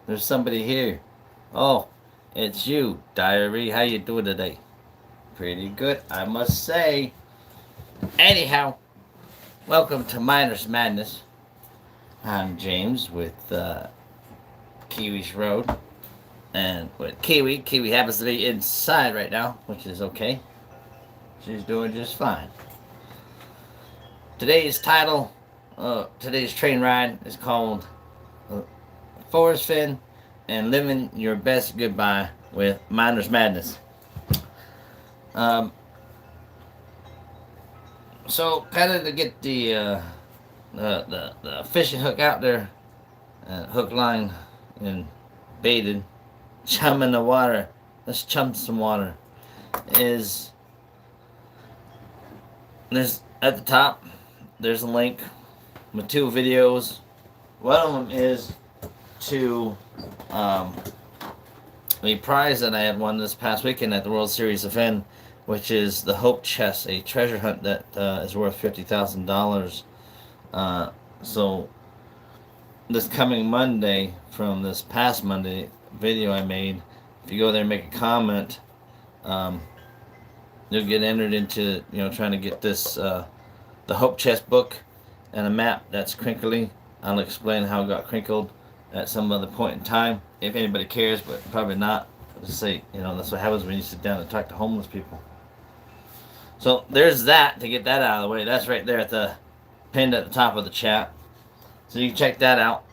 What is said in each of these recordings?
There's somebody here. Oh, it's you, Diary. How you doing today? Pretty good, I must say. Anyhow, welcome to Miner's Madness. I'm James with Kiwi's Road. And with Kiwi, Kiwi happens to be inside right now, which is okay. She's doing just fine. Today's title, today's train ride is called Forrest, Fenn, and Living Your Best Goodbye with Miner's Madness. Um, so, kind of to get the fishing hook out there, hook, line, and baited, chum in the water. Let's chum some water. Is there's at the top. There's a link with two videos. One of them is to the prize that I had won this past weekend at the World Series of Fenn, which is the Hope Chest, a treasure hunt that is worth $50,000. So this coming Monday, from this past Monday video I made, if you go there and make a comment, you'll get entered into trying to get this the Hope Chest book and a map that's crinkly. I'll explain how it got crinkled at some other point in time, if anybody cares, but probably not. I'll just say, that's what happens when you sit down and talk to homeless people. So there's that, to get that out of the way. That's right there at the pinned at the top of the chat. So you can check that out.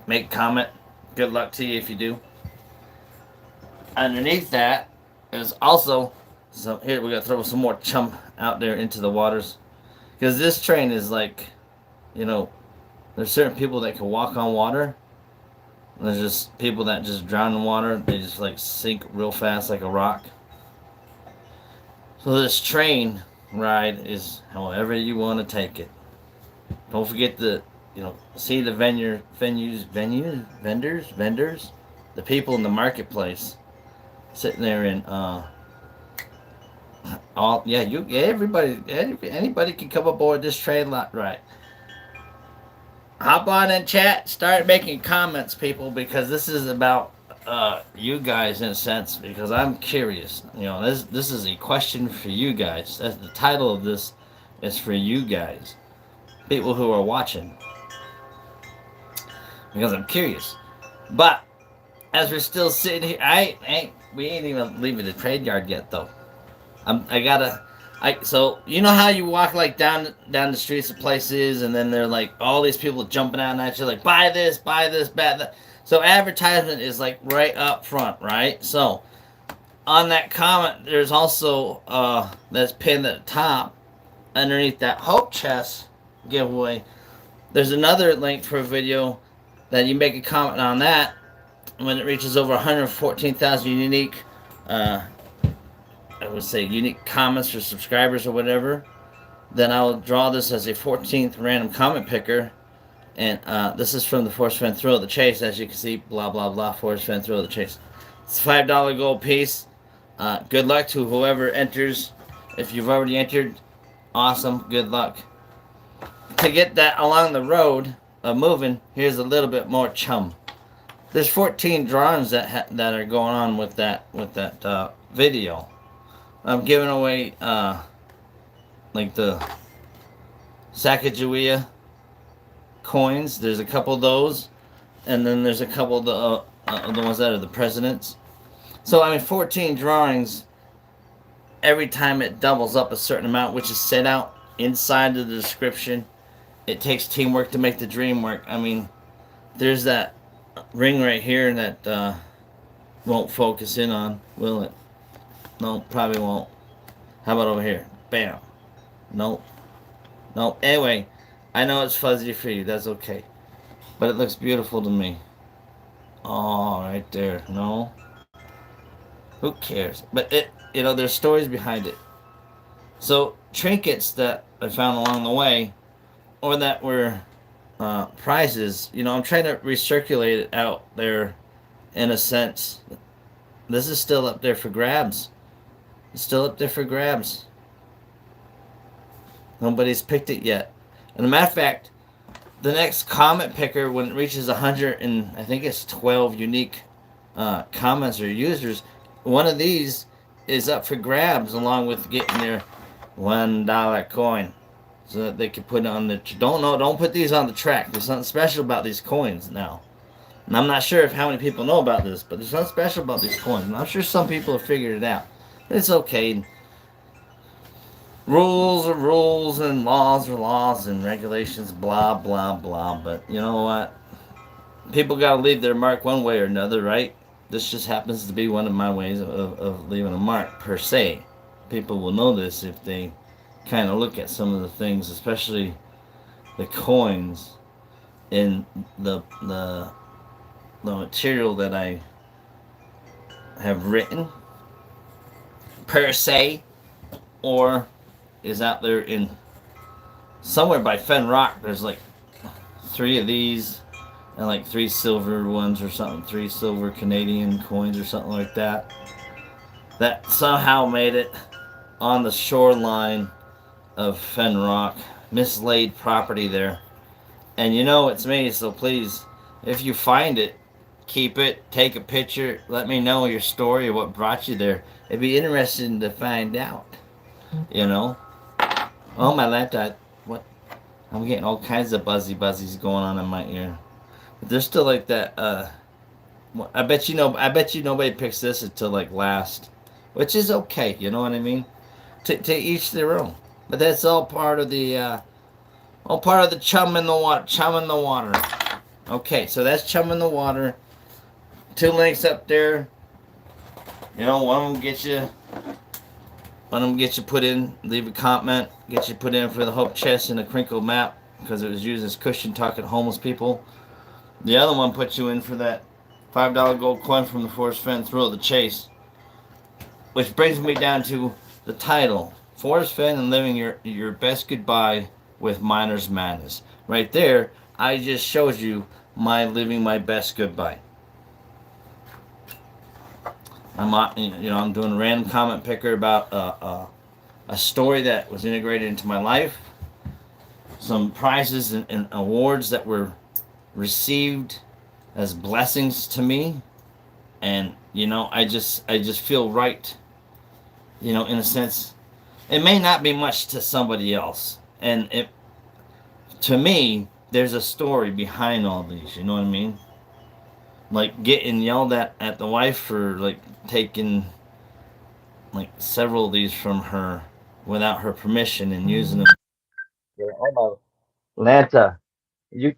Make a comment. Good luck to you if you do. Underneath that is also some. Here we gotta throw some more chum out there into the waters, because this train is like, there's certain people that can walk on water. And there's just people that just drown in water. They just like sink real fast like a rock. So this train ride is however you want to take it. Don't forget the, see the vendors, the people in the marketplace sitting there in anybody can come aboard this train lot, right? Hop on in chat, start making comments, people, because this is about you guys in a sense, because I'm curious. This is a question for you guys. That's the title of this is for you guys, people who are watching, because I'm curious. But as we're still sitting here, we ain't even leaving the trade yard yet, though. So you know how you walk like down the streets of places, and then there are like all these people jumping out at you like, buy this, buy that. So advertisement is like right up front, right? So on that comment, there's also that's pinned at the top underneath that Hope Chest giveaway. There's another link for a video that you make a comment on that. When it reaches over 114,000 unique, I would say unique comments or subscribers or whatever, then I will draw this as a 14th random comment picker. And this is from the Forrest Fenn Thrill of the Chase. As you can see, blah, blah, blah, Forrest Fenn Thrill of the Chase. It's a $5 gold piece. Good luck to whoever enters. If you've already entered, awesome, good luck. To get that along the road of moving, here's a little bit more chum. There's 14 drawings that are going on with that video. I'm giving away like the Sacagawea coins. There's a couple of those, and then there's a couple of the ones that are the presidents. So 14 drawings. Every time it doubles up a certain amount, which is set out inside of the description. It takes teamwork to make the dream work. There's that ring right here that won't focus in on, will it? No, probably won't. How about over here? Bam. Nope. Anyway, I know it's fuzzy for you. That's okay. But it looks beautiful to me. Oh, right there. No. Who cares? But there's stories behind it. So, trinkets that I found along the way, or that were prizes, I'm trying to recirculate it out there in a sense. This is still up there for grabs. It's still up there for grabs. Nobody's picked it yet. And a matter of fact, the next comment picker, when it reaches 100 and I think it's 12 unique comments or users, one of these is up for grabs along with getting their $1 coin, so that they can put it on the. Don't put these on the track. There's something special about these coins now. And I'm not sure if how many people know about this, but there's something special about these coins. And I'm sure some people have figured it out. It's okay. Rules are rules, and laws are laws, and regulations, blah blah blah. But you know what? People gotta leave their mark one way or another, right? This just happens to be one of my ways of leaving a mark, per se. People will know this if they kind of look at some of the things, especially the coins in the material that I have written, per se, or is out there in somewhere by Fenn Rock. There's like 3 of these and like 3 silver ones or something, 3 silver Canadian coins or something like that. That somehow made it on the shoreline of Fenn Rock, mislaid property there. And you know it's me, so please, if you find it, keep it, take a picture, let me know your story or what brought you there. It'd be interesting to find out, you know. Oh, my laptop, what? I'm getting all kinds of buzzies going on in my ear. But there's still like that, I bet you nobody picks this until like last, which is okay, you know what I mean? To each their own. But that's all part of the, chum in the water. Okay, so that's chum in the water. 2 links up there. You know, one of them gets you put in, leave a comment, get you put in for the Hope Chest and a crinkle map because it was used as cushion talking to homeless people. The other one puts you in for that $5 gold coin from the Forrest Fenn Thrill of the Chase. Which brings me down to the title, Forrest Fenn and Living Your Best Goodbye with Miner's Madness. Right there, I just showed you my living my best goodbye. I'm doing a random comment picker about a story that was integrated into my life, some prizes and awards that were received as blessings to me, and I just feel right, in a sense. It may not be much to somebody else, and to me, there's a story behind all these. You know what I mean? Like getting yelled at the wife for like taking like several of these from her without her permission and using them. Yeah, I know. Lanta, you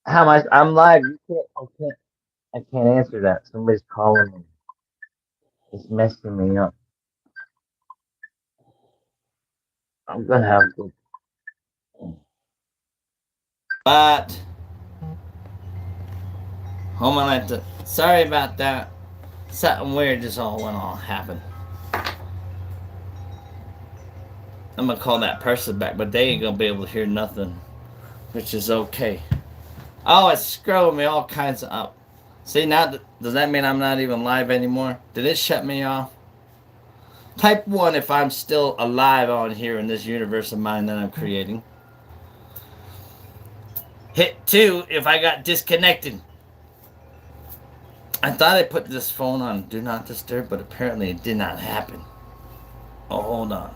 how much? I'm live. You I can't answer that. Somebody's calling me. It's messing me up. I'm gonna have to. But home Lanta. Sorry about that. Something weird just all went on happen. I'm gonna call that person back, but they ain't gonna be able to hear nothing, which is okay. Oh, it's scrolling me all kinds of up. See, now, does that mean I'm not even live anymore? Did it shut me off? Type 1 if I'm still alive on here in this universe of mine that I'm creating. Hit 2 if I got disconnected. I thought I put this phone on Do Not Disturb, but apparently it did not happen. Oh, hold on.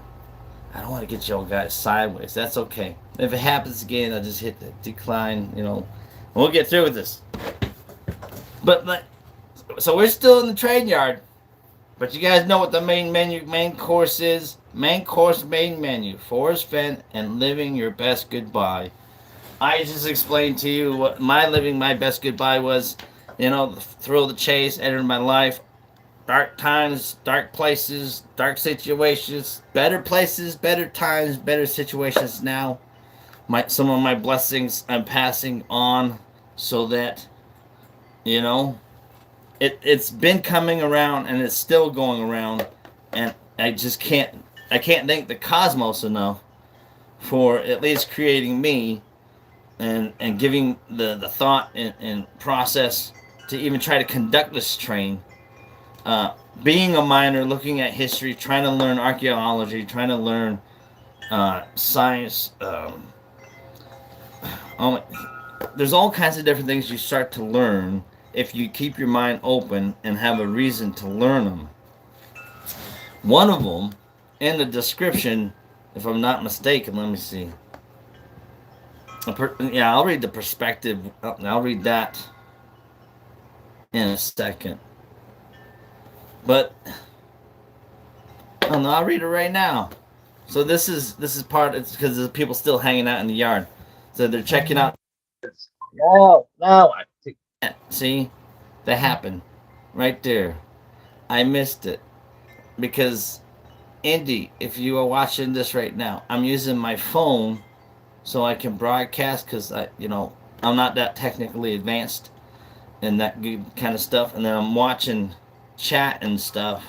I don't want to get y'all guys sideways. That's okay. If it happens again, I'll just hit the decline, We'll get through with this. But so we're still in the train yard. But you guys know what the main course is. Main course, main menu. Forrest Fenn and living your best goodbye. I just explained to you what living my best goodbye was. The thrill of the chase, entering my life. Dark times, dark places, dark situations. Better places, better times, better situations now. Some of my blessings I'm passing on so that, it's been coming around and it's still going around, and I can't thank the cosmos enough for at least creating me and giving the thought and process to even try to conduct this train. Being a miner, looking at history, trying to learn archaeology, trying to learn science, um, there's all kinds of different things you start to learn if you keep your mind open and have a reason to learn them. One of them, in the description, if I'm not mistaken, let me see. Yeah, I'll read the perspective. I'll read that in a second. But oh no, I'll read it right now. So this is part. It's because there's people still hanging out in the yard, so they're checking out. No, no. See, that happened right there. I missed it because Indy, if you are watching this right now, I'm using my phone so I can broadcast because I'm not that technically advanced and that good kind of stuff, and then I'm watching chat and stuff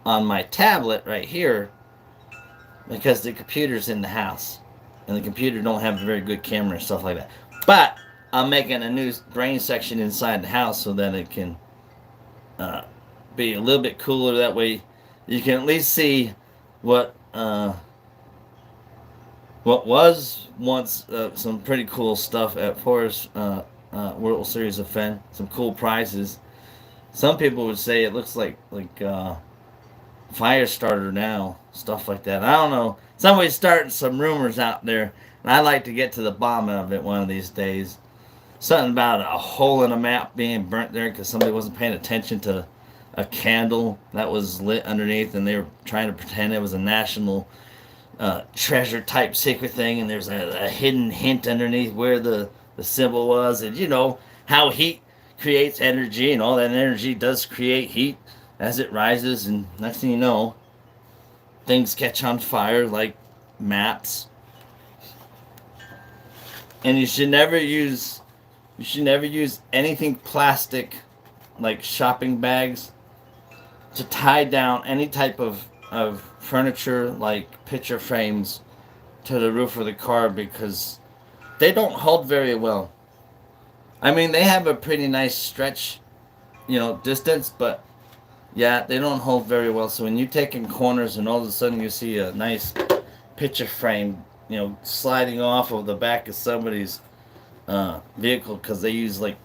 on my tablet right here because the computer's in the house and the computer don't have a very good camera and stuff like that. But I'm making a new brain section inside the house so that it can uh, be a little bit cooler. That way, you can at least see what what was once some pretty cool stuff at Forrest World Series of Fenn. Some cool prizes. Some people would say it looks like fire starter now, stuff like that. I don't know. Somebody's starting some rumors out there, and I'd like to get to the bottom of it one of these days. Something about a hole in a map being burnt there because somebody wasn't paying attention to a candle that was lit underneath, and they were trying to pretend it was a national treasure type secret thing, and there's a hidden hint underneath where the symbol was, and how heat creates energy, and all that energy does create heat as it rises, and next thing you know, things catch on fire like maps. And you should never use anything plastic like shopping bags to tie down any type of furniture like picture frames to the roof of the car because they don't hold very well. I mean, they have a pretty nice stretch, distance, but yeah, they don't hold very well. So when you take in corners and all of a sudden you see a nice picture frame, sliding off of the back of somebody's vehicle because they use like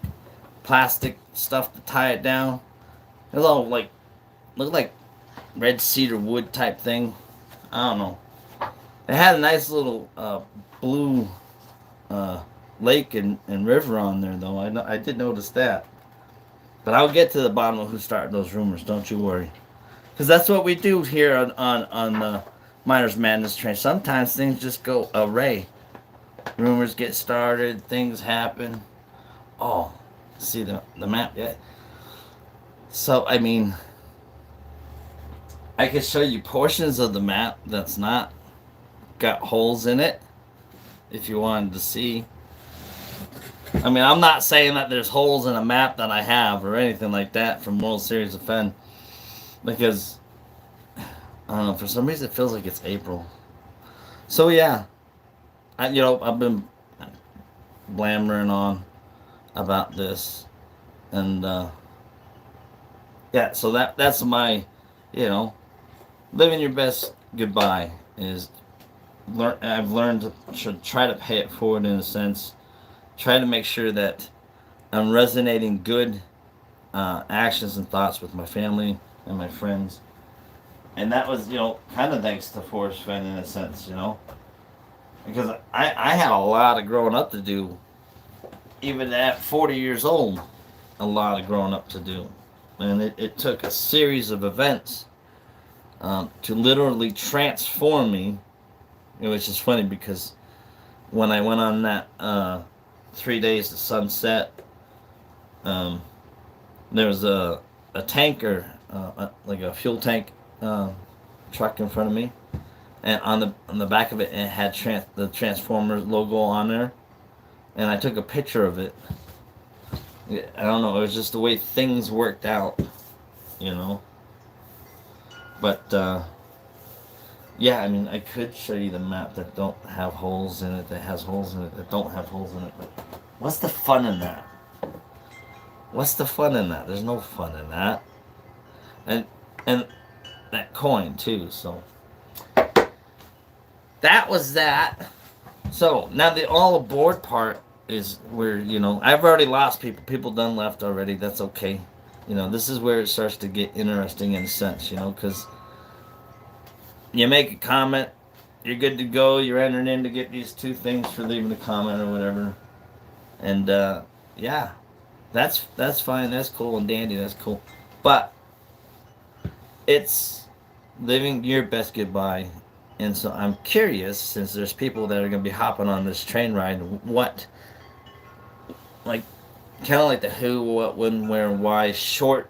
plastic stuff to tie it down. It's all like look like red cedar wood type thing. I don't know. It had a nice little blue uh, lake and river on there though. I did notice that. But I'll get to the bottom of who started those rumors. Don't you worry. Because that's what we do here on Miners Madness Train. Sometimes things just go array. Rumors get started. Things happen. Oh, see the map yet? So I mean, I could show you portions of the map that's not got holes in it if you wanted to see. I mean, I'm not saying that there's holes in a map that I have or anything like that from World Series of Fenn because I don't know, for some reason it feels like it's April. So yeah, I've been blammering on about this, and yeah, so that's my, you know, living your best goodbye is I've learned to should try to pay it forward in a sense, try to make sure that I'm resonating good actions and thoughts with my family and my friends, and that was kind of thanks to Forrest Fenn in a sense, because I had a lot of growing up to do, even at 40 years old, a lot of growing up to do, and it took a series of events to literally transform me, which is funny because when I went on that 3 days to sunset, um, there was a tanker, like a fuel tank truck in front of me, and on the back of it, it had the Transformers logo on there, and I took a picture of it. I don't know, it was just the way things worked out, you know. But yeah, I mean, I could show you the map that don't have holes in it, that has holes in it, that don't have holes in it. But what's the fun in that? What's the fun in that? There's no fun in that. And that coin too. So that was that. So now the all aboard part is where, I've already lost people. People done left already. That's okay. This is where it starts to get interesting in a sense, because you make a comment, you're good to go. You're entering in to get these two things for leaving a comment or whatever. And yeah, that's fine. That's cool and dandy. That's cool. But it's living your best goodbye. And so I'm curious, since there's people that are going to be hopping on this train ride, what, like, kind of like the who, what, when, where, and why, short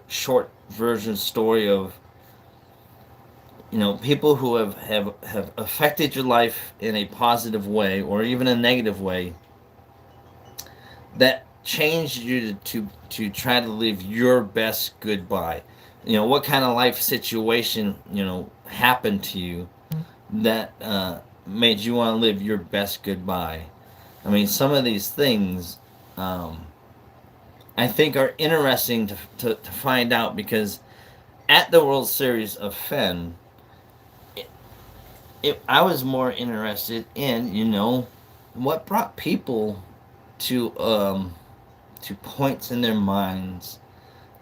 version story of, people who have affected your life in a positive way or even a negative way that changed you to try to live your best goodbye. What kind of life situation, happened to you that made you want to live your best goodbye. I mean, some of these things I think are interesting to find out because at the World Series of Fenn, I was more interested in, what brought people to points in their minds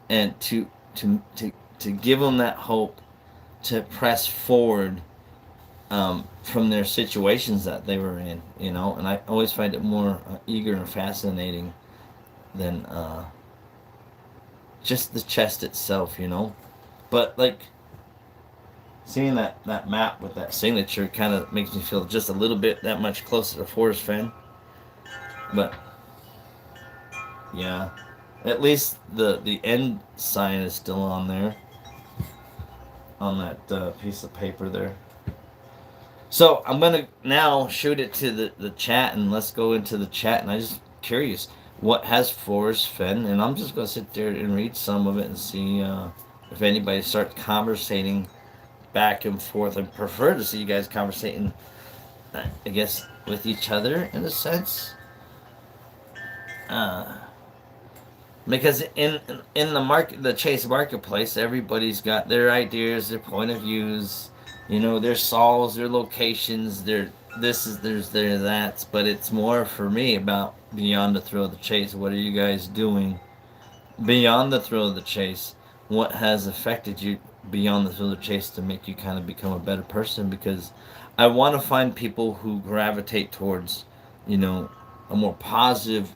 and to give them that hope to press forward from their situations that they were in, and I always find it more eager and fascinating than just the chest itself, But like seeing that map with that signature kind of makes me feel just a little bit that much closer to Forrest Fenn. But yeah, at least the end sign is still on there on that piece of paper there. So I'm gonna now shoot it to the chat and let's go into the chat. And I'm just curious, what has Forrest Fenn? And I'm just gonna sit there and read some of it and see if anybody starts conversating back and forth. I prefer to see you guys conversating, I guess, with each other in a sense. Uh, because in the Chase marketplace, everybody's got their ideas, their point of views, their solves, their locations, their this is their that's. But it's more for me about beyond the thrill of the chase. What are you guys doing beyond the thrill of the chase? What has affected you beyond the thrill of the chase to make you kind of become a better person? Because I want to find people who gravitate towards, a more positive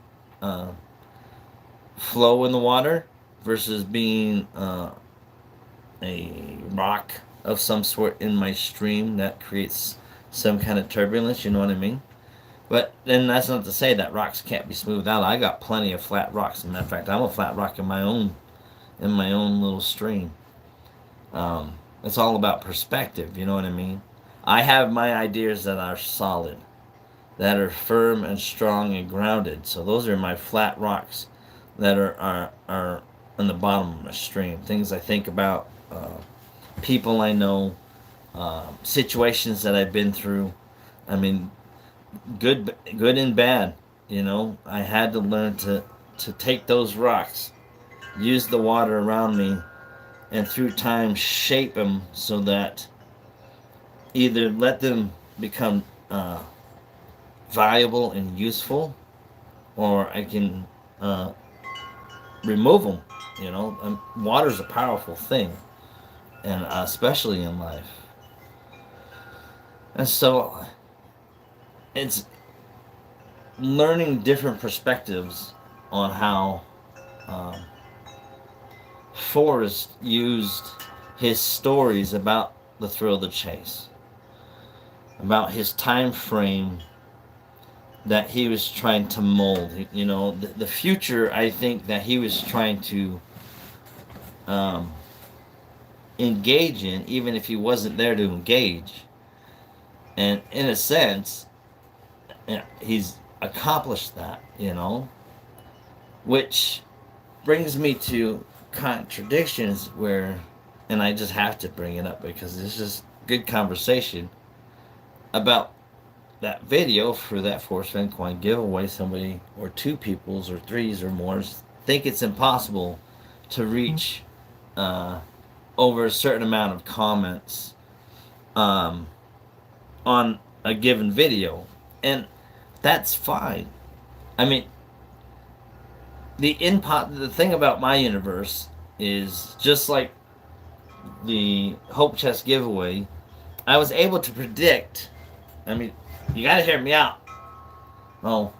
flow in the water versus being a rock of some sort in my stream that creates some kind of turbulence. You know what I mean? But then that's not to say that rocks can't be smoothed out. I got plenty of flat rocks. As a matter of fact, I'm a flat rock in my own little stream. It's all about perspective. You know what I mean? I have my ideas that are solid, that are firm and strong and grounded. So those are my flat rocks that are on the bottom of my stream. Things I think about, people I know, situations that I've been through. I mean, good and bad. I had to learn to take those rocks, use the water around me, and through time shape them so that either let them become valuable and useful, or I can remove them. Water's a powerful thing, and especially in life. And so it's learning different perspectives on how um, Forrest used his stories about the thrill of the chase, about his time frame that he was trying to mold. The future I think that he was trying to um, engage in, even if he wasn't there to engage. And in a sense, he's accomplished that, which brings me to contradictions where, and I just have to bring it up because it's just good conversation about that video for that Forrest Fenn coin giveaway. Somebody or two peoples or threes or more think it's impossible to reach over a certain amount of comments um, on a given video. And That's fine. I mean, the thing about my universe is just like the Hope Chest giveaway. I was able to predict. I mean, you gotta hear me out. Oh,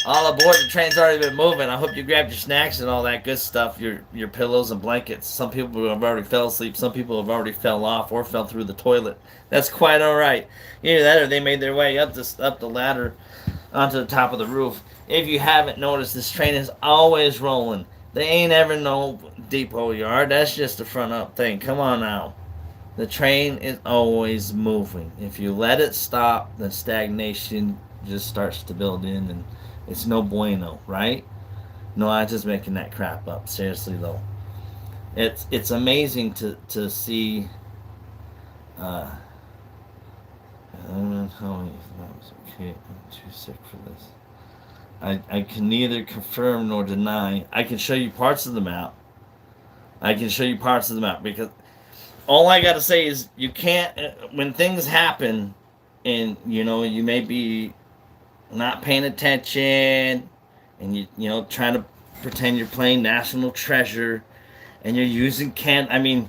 all aboard, the train's already been moving. I hope you grabbed your snacks and all that good stuff, your pillows and blankets. Some people have already fell asleep. Some people have already fell off or fell through the toilet. That's quite all right. Either that or they made their way up the ladder onto the top of the roof. If you haven't noticed, this train is always rolling. They ain't ever no depot yard. That's just a front up thing. Come on now. The train is always moving. If you let it stop, then stagnation just starts to build in, and it's no bueno, right? No, I'm just making that crap up. Seriously though, it's amazing to see. Uh, I don't know how that was okay. I'm too sick for this. I can neither confirm nor deny. I can show you parts of the map. I can show you parts of the map because all I gotta say is you can't when things happen, and you may be not paying attention, and you trying to pretend you're playing National Treasure, and you're using I mean,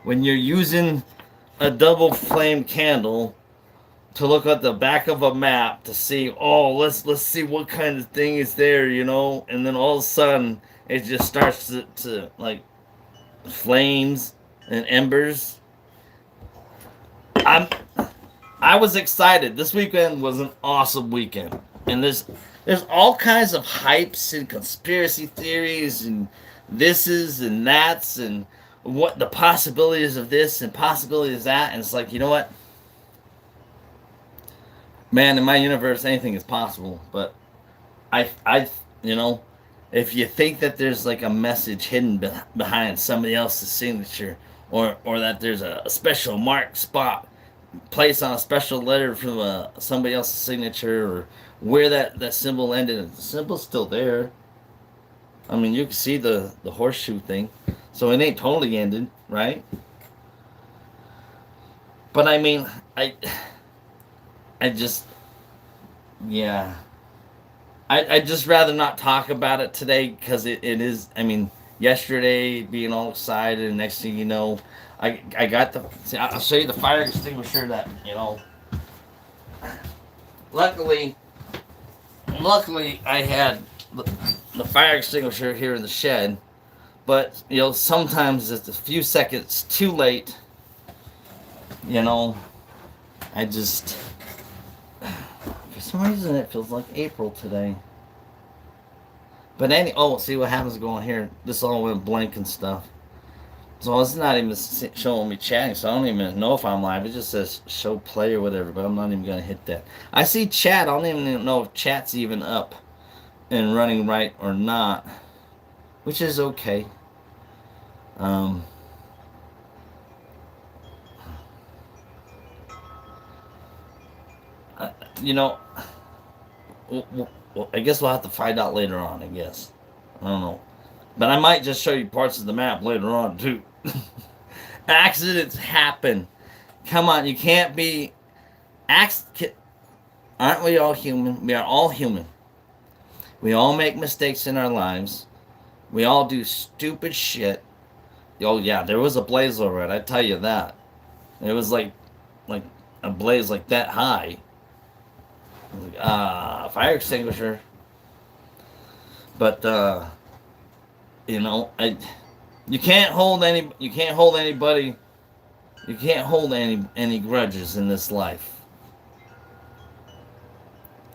when you're using a double flame candle to look at the back of a map to see, oh, let's see what kind of thing is there, and then all of a sudden it just starts to like flames and embers. I was excited. This weekend was an awesome weekend, and there's all kinds of hypes and conspiracy theories and thises and that's and what the possibilities of this and possibilities of that, and it's like, you know what, man, in my universe anything is possible. But I if you think that there's like a message hidden behind somebody else's signature, or that there's a special mark spot placed on a special letter from somebody else's signature, or where that symbol ended, the symbol's still there. I mean, you can see the horseshoe thing, so it ain't totally ended, right? But I mean, I just, yeah, I'd just rather not talk about it today, because it is, I mean, yesterday being all excited, and next thing you know, I got I'll show you the fire extinguisher that, luckily I had the fire extinguisher here in the shed, but, sometimes it's a few seconds too late, I just, for some reason it feels like April today. But see what happens going here. This all went blank and stuff. So it's not even showing me chatting, so I don't even know if I'm live. It just says show play or whatever, but I'm not even going to hit that. I see chat. I don't even know if chat's even up and running right or not, which is okay. You know, I guess we'll have to find out later on, I guess. I don't know. But I might just show you parts of the map later on, too. Accidents happen. Come on, you can't be... Aren't we all human? We are all human. We all make mistakes in our lives. We all do stupid shit. Oh, yeah, there was a blaze over it, I tell you that. It was like a blaze like that high. Fire extinguisher. But you can't hold anybody. You can't hold any grudges in this life.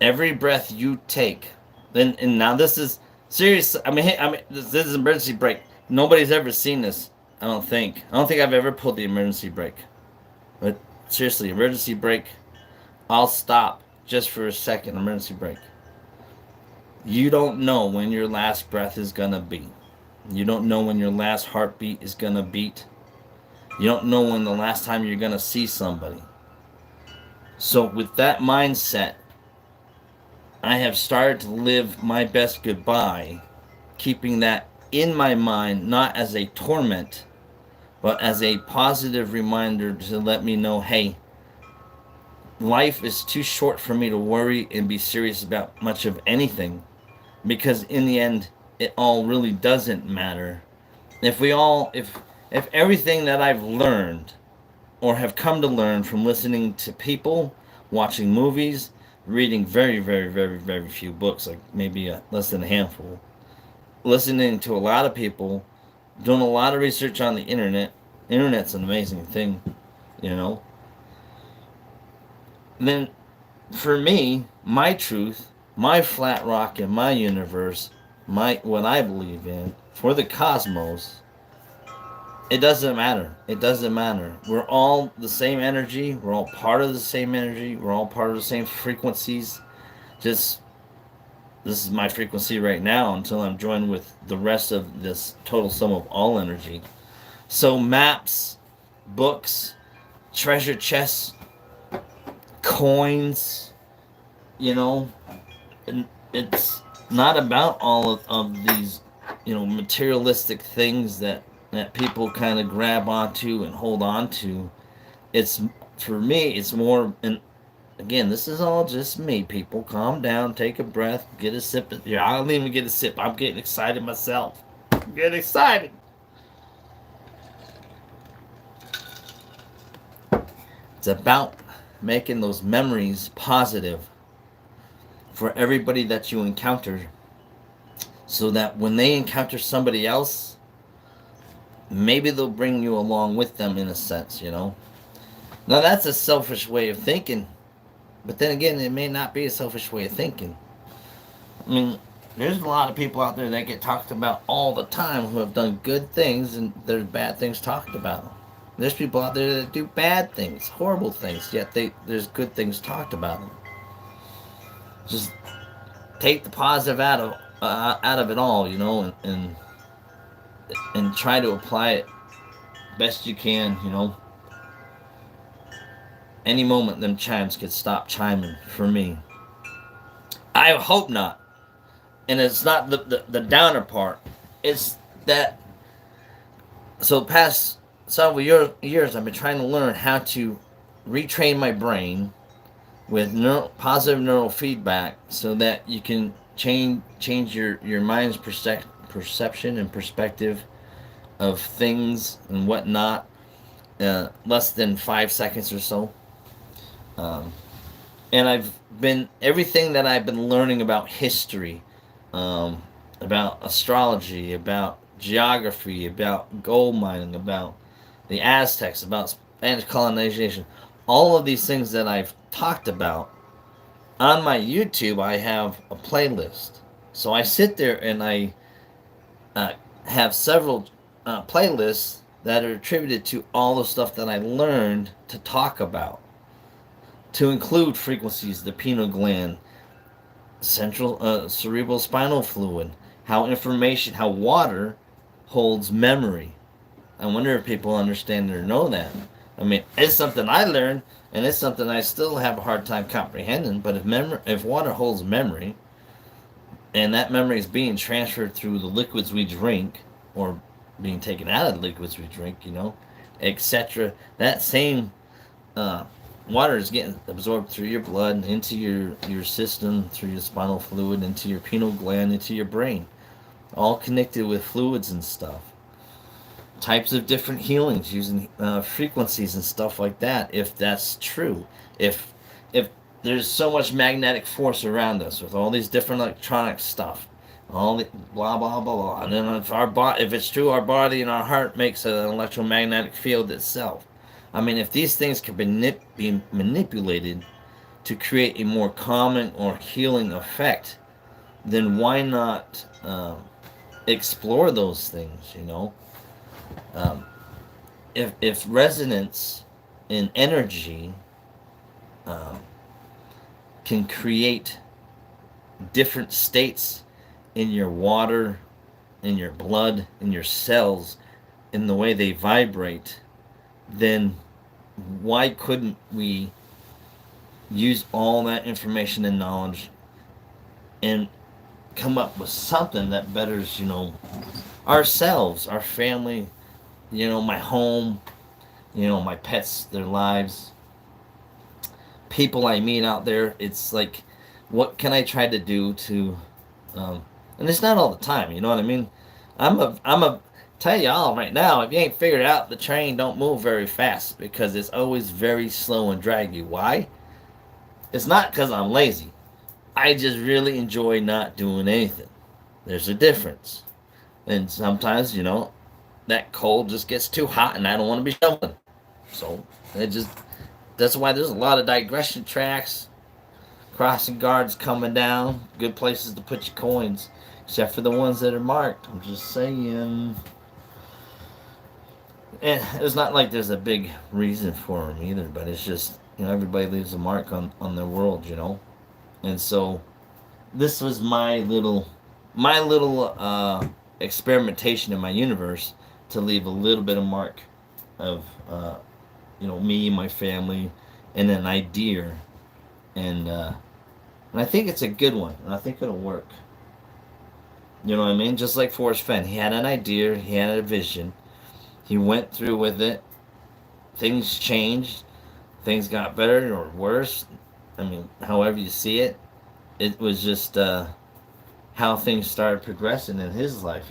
Every breath you take, and now this is serious. I mean, this is emergency brake. Nobody's ever seen this. I don't think I've ever pulled the emergency brake. But seriously, emergency brake. I'll stop just for a second. Emergency brake. You don't know when your last breath is gonna be. You don't know when your last heartbeat is gonna beat. You don't know when the last time you're gonna see somebody. So with that mindset, I have started to live my best goodbye, keeping that in my mind, not as a torment, but as a positive reminder to let me know, hey, life is too short for me to worry and be serious about much of anything, because in the end, it all really doesn't matter. If everything that I've learned or have come to learn from listening to people, watching movies, reading very, very, very, very few books, like maybe less than a handful, listening to a lot of people, doing a lot of research on the internet. Internet's an amazing thing, you know. And then for me, my truth, my flat rock in my universe, my what I believe in for the cosmos, it doesn't matter. It doesn't matter. We're all the same energy. We're all part of the same energy. We're all part of the same frequencies. Just this is my frequency right now until I'm joined with the rest of this total sum of all energy. So maps, books, treasure chests, coins, you know, and it's not about all of these, materialistic things that people kind of grab onto and hold on to. It's for me, it's more. And again, this is all just me. People, calm down, take a breath, get a sip. Yeah, I don't even get a sip. I'm getting excited myself. I'm getting excited. It's about making those memories positive for everybody that you encounter, so that when they encounter somebody else, maybe they'll bring you along with them in a sense. Now, that's a selfish way of thinking, but then again, it may not be a selfish way of thinking. I mean, there's a lot of people out there that get talked about all the time who have done good things, and there's bad things talked about. There's people out there that do bad things, horrible things, yet there's good things talked about them. Just take the positive out of it all, and try to apply it best you can. Any moment them chimes could stop chiming for me. I hope not. And it's not the downer part. It's that, so past several years I've been trying to learn how to retrain my brain with positive neural feedback, so that you can change your mind's perception and perspective of things and whatnot, less than 5 seconds or so. Um, and I've been everything that I've been learning about history, about astrology, about geography, about gold mining, about the Aztecs, about Spanish colonization, all of these things that I've talked about on my YouTube. I have a playlist, so I sit there and I uh, have several playlists that are attributed to all the stuff that I learned to talk about, to include frequencies, the pineal gland, central cerebral spinal fluid, how water holds memory. I wonder if people understand or know that. I mean, it's something I learned, and it's something I still have a hard time comprehending. But if water holds memory, and that memory is being transferred through the liquids we drink, or being taken out of the liquids we drink, etc., that same uh, water is getting absorbed through your blood, into your system, through your spinal fluid, into your pineal gland, into your brain, all connected with fluids and stuff. Types of different healings using frequencies and stuff like that, if that's true. If there's so much magnetic force around us with all these different electronic stuff, all the blah blah blah blah, and then if it's true, our body and our heart makes an electromagnetic field itself. I mean, if these things can be manipulated to create a more calming or healing effect, then why not explore those things? Um, if resonance in energy um, can create different states in your water, in your blood, in your cells, in the way they vibrate, then why couldn't we use all that information and knowledge and come up with something that betters, ourselves, our family, my home, my pets, their lives, people I meet out there. It's like, what can I try to do to, um, and it's not all the time. You know what I mean? I'm a tell y'all right now. If you ain't figured out, the train don't move very fast because it's always very slow and draggy. Why? It's not because I'm lazy. I just really enjoy not doing anything. There's a difference. And sometimes, that coal just gets too hot and I don't want to be shoveling. So it just that's why there's a lot of digression tracks, crossing guards coming down, good places to put your coins, except for the ones that are marked. I'm just saying. And it's not like there's a big reason for them either, but it's just, everybody leaves a mark on their world. And so this was my little experimentation in my universe to leave a little bit of mark of me, my family, and an idea, and I think it's a good one, and I think it'll work. You know what I mean? Just like Forrest Fenn, he had an idea, he had a vision, he went through with it. Things changed, things got better or worse. I mean, however you see it, it was just how things started progressing in his life.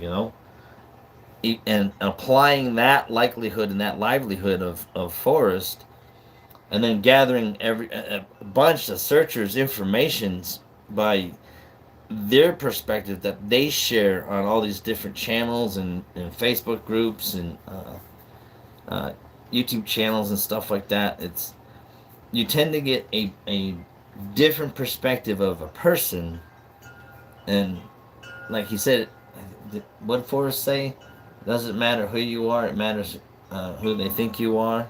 And applying that likelihood and that livelihood of Forrest, and then gathering a bunch of searchers' informations by their perspective that they share on all these different channels and Facebook groups and uh, YouTube channels and stuff like that. You tend to get a different perspective of a person, and like he said, what did Forrest say? It doesn't matter who you are; it matters who they think you are.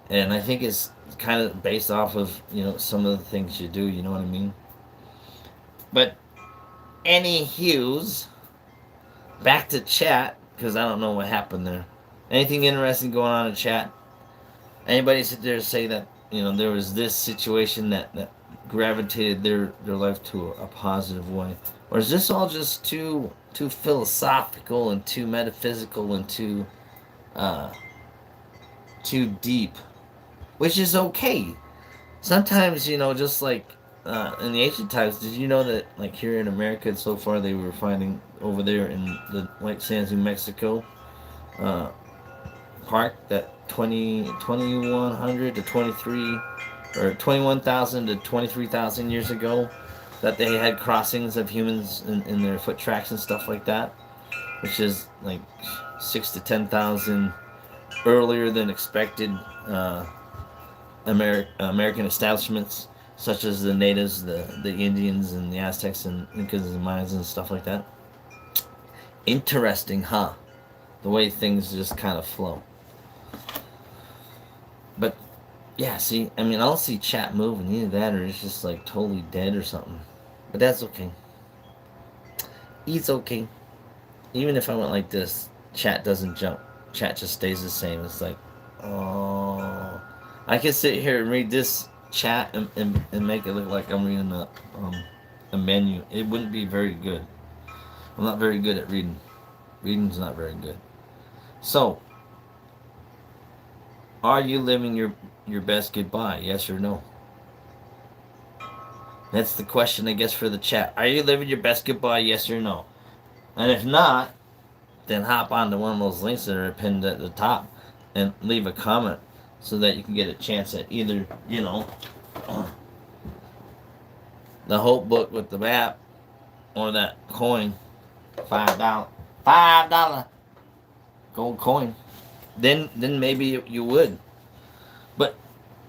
And I think it's kind of based off of some of the things you do. You know what I mean? But any hues, back to chat because I don't know what happened there. Anything interesting going on in chat? Anybody sit there and say that there was this situation that gravitated their life to a positive way, or is this all just too philosophical and too metaphysical and uh, too deep? Which is okay. Sometimes, just like in the ancient times, did you know that, like, here in America so far, they were finding over there in the White Sands, New Mexico uh, park, that 2100 to 23, or 21,000 to 23,000 years ago, that they had crossings of humans in their foot tracks and stuff like that, which is like 6 to 10,000 earlier than expected. American establishments, such as the natives, the Indians, and the Aztecs, and Incas, and Mayans, and stuff like that. Interesting, huh? The way things just kind of flow. But, yeah, see, I mean, I don't see chat moving, either that or it's just like totally dead or something. But that's okay. It's okay. Even if I went like this, chat doesn't jump. Chat just stays the same. It's like, oh. I could sit here and read this chat and make it look like I'm reading a menu. It wouldn't be very good. I'm not very good at reading. Reading's not very good. So, are you living your best goodbye? Yes or no? That's the question, I guess, for the chat. Are you living your best goodbye? Yes or no? And if not, then hop onto one of those links that are pinned at the top and leave a comment so that you can get a chance at either, the Hope book with the map or that coin, $5 gold coin. Then maybe you would. But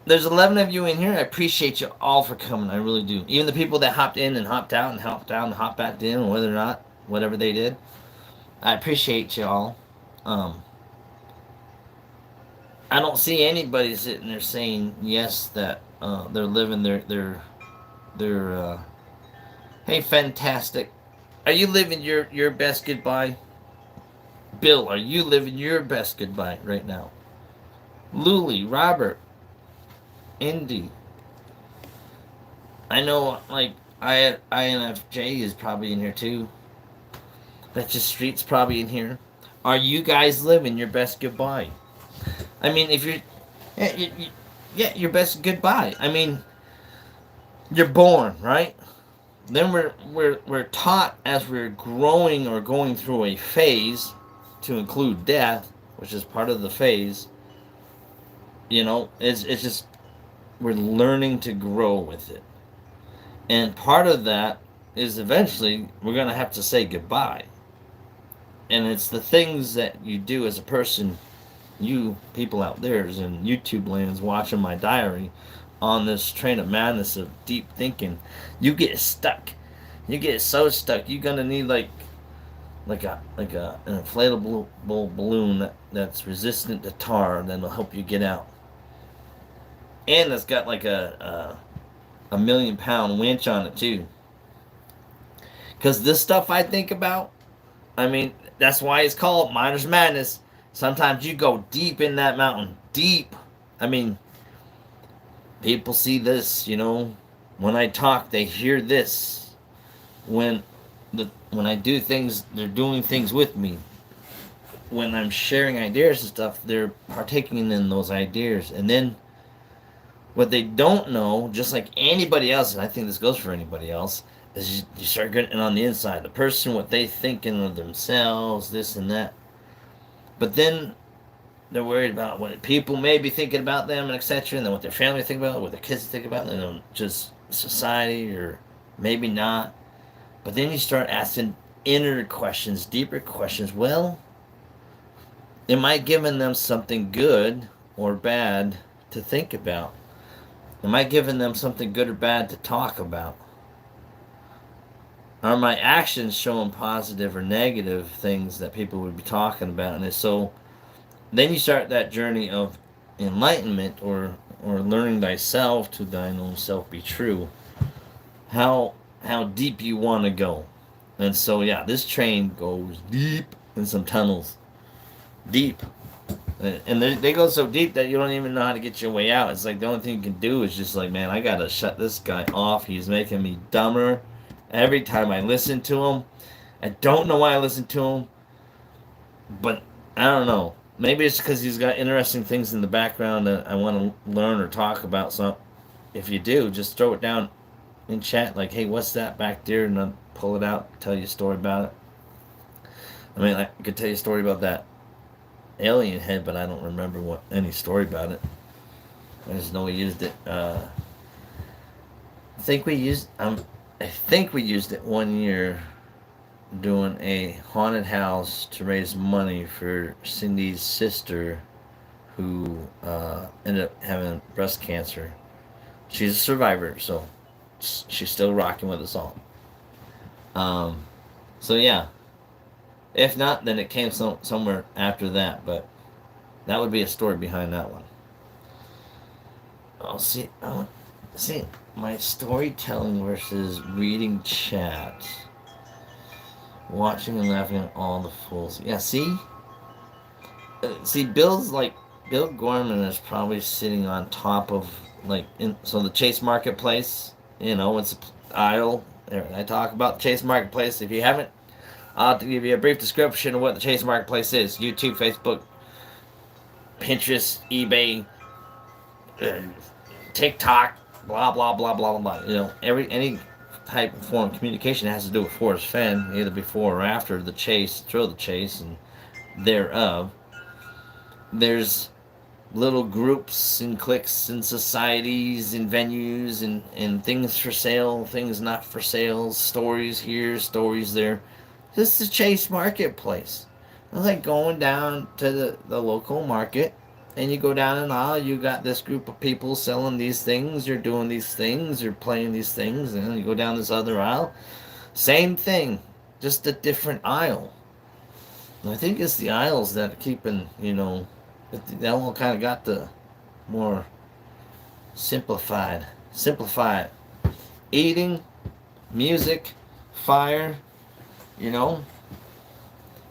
there's 11 of you in here. I appreciate you all for coming. I really do. Even the people that hopped in and hopped out and hopped out and hopped back in, whether or not, whatever they did. I appreciate you all. I don't see anybody sitting there saying yes that they're living their hey, fantastic. Are you living your best goodbye? Bill, are you living your best goodbye right now? Luli, Robert, Indy. I know, like, INFJ is probably in here too. That's just Street's probably in here. Are you guys living your best goodbye? I mean, if you're, Yeah, your best goodbye. I mean, you're born, right? Then we're taught as we're growing or going through a phase to include death, which is part of the phase. It's just we're learning to grow with it. And part of that is eventually we're going to have to say goodbye. And it's the things that you do as a person, you people out there in YouTube lands watching my diary on this train of madness of deep thinking, you get stuck. You get so stuck. You're gonna need like an inflatable balloon that's resistant to tar that'll help you get out, and it's got like a million-pound winch on it too. Because this stuff I think about, I mean, that's why it's called Miner's Madness. Sometimes you go deep in that mountain, deep. I mean, people see this, When I talk, they hear this. When I do things, they're doing things with me. When I'm sharing ideas and stuff, they're partaking in those ideas. And then what they don't know, just like anybody else, and I think this goes for anybody else, is you start getting on the inside. The person, what they thinking of themselves, this and that. But then they're worried about what people may be thinking about them and etc. And then what their family think about, what their kids think about, and then just society or maybe not. But then you start asking inner questions, deeper questions. Well, am I giving them something good or bad to think about? Am I giving them something good or bad to talk about? Are my actions showing positive or negative things that people would be talking about? And so then you start that journey of enlightenment or learning thyself to thine own self be true. How deep you want to go. And so yeah, this train goes deep in some tunnels. Deep. And they go so deep that you don't even know how to get your way out. It's like the only thing you can do is just like, man, I gotta shut this guy off. He's making me dumber every time I listen to him. I don't know why I listen to him, but I don't know. Maybe it's because he's got interesting things in the background that I want to learn or talk about. So if you do, just throw it down in chat, like, hey, what's that back there? And I'll pull it out, tell you a story about it. I mean, I could tell you a story about that alien head, but I don't remember any story about it. I just know we used it. I think we used it one year doing a haunted house to raise money for Cindy's sister, who ended up having breast cancer. She's a survivor, so she's still rocking with us all. So yeah, if not, then it came somewhere after that, but that would be a story behind that one. I'll see. See my storytelling versus reading chat, watching and laughing at all the fools. Yeah, see, Bill Gorman is probably sitting on top of so the Chase Marketplace. It's an aisle. I talk about the Chase Marketplace. If you haven't, I'll give you a brief description of what the Chase Marketplace is: YouTube, Facebook, Pinterest, eBay, TikTok, blah blah blah blah blah. Any type of form of communication has to do with Forrest Fenn, either before or after the chase, thrill of the chase, and thereof. There's little groups and cliques and societies and venues and things for sale, things not for sale, stories here, stories there. This is Chase Marketplace. It's like going down to the local market, and you go down an aisle, you got this group of people selling these things, you're doing these things, you're playing these things, and then you go down this other aisle. Same thing, just a different aisle. And I think it's the aisles that are keeping, that one kind of got the more simplified. Eating, music, fire,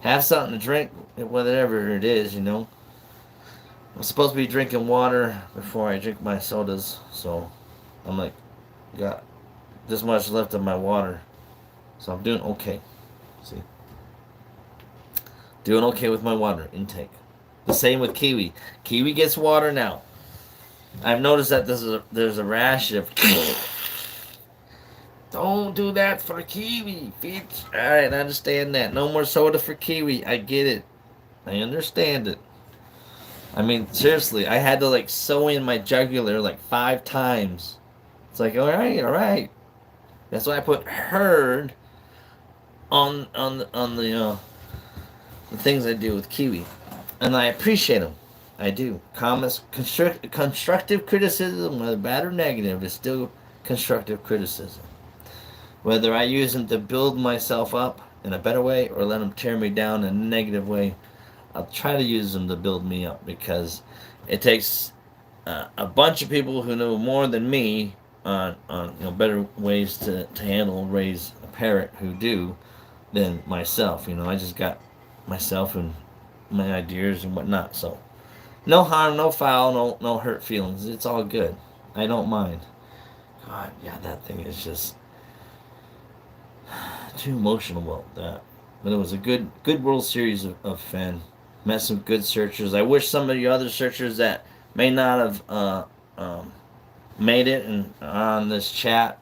have something to drink, whatever it is. I'm supposed to be drinking water before I drink my sodas, so I'm like, got this much left of my water, so I'm doing okay. See, doing okay with my water intake. The same with Kiwi. Kiwi gets water now. I've noticed that there's a rash of. Don't do that for kiwi, bitch. All right, I understand that. No more soda for kiwi. I get it. I understand it. I mean, seriously, I had to like sew in my jugular like 5 times. It's like, all right, all right. That's why I put herd the things I do with kiwi, and I appreciate them. I do. Comments, constructive criticism, whether bad or negative, is still constructive criticism. Whether I use them to build myself up in a better way or let them tear me down in a negative way, I'll try to use them to build me up because it takes a bunch of people who know more than me on better ways to handle and raise a parrot who do than myself. I just got myself and my ideas and whatnot. So no harm, no foul, no hurt feelings. It's all good. I don't mind. God, yeah, that thing is just too emotional about that. But it was a good World Series of Fenn. Met some good searchers. I wish some of you other searchers that may not have made it and on this chat,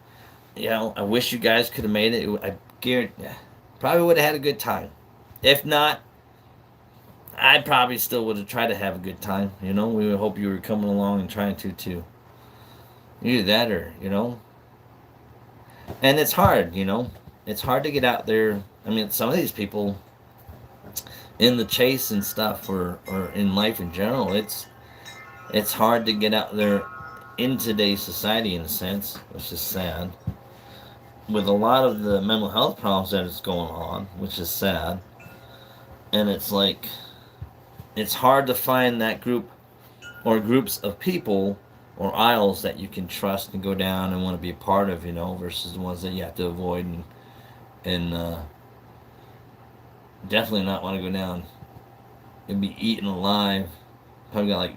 I wish you guys could have made it. I guarantee, probably would have had a good time. If not, I probably still would have tried to have a good time. We would hope you were coming along and trying to too. Either that or. And it's hard. It's hard to get out there. I mean, some of these people in the chase and stuff, or in life in general, it's hard to get out there in today's society in a sense, which is sad. With a lot of the mental health problems that is going on, which is sad. And it's like it's hard to find that group or groups of people or aisles that you can trust and go down and want to be a part of, versus the ones that you have to avoid and definitely not want to go down and be eaten alive. Probably got like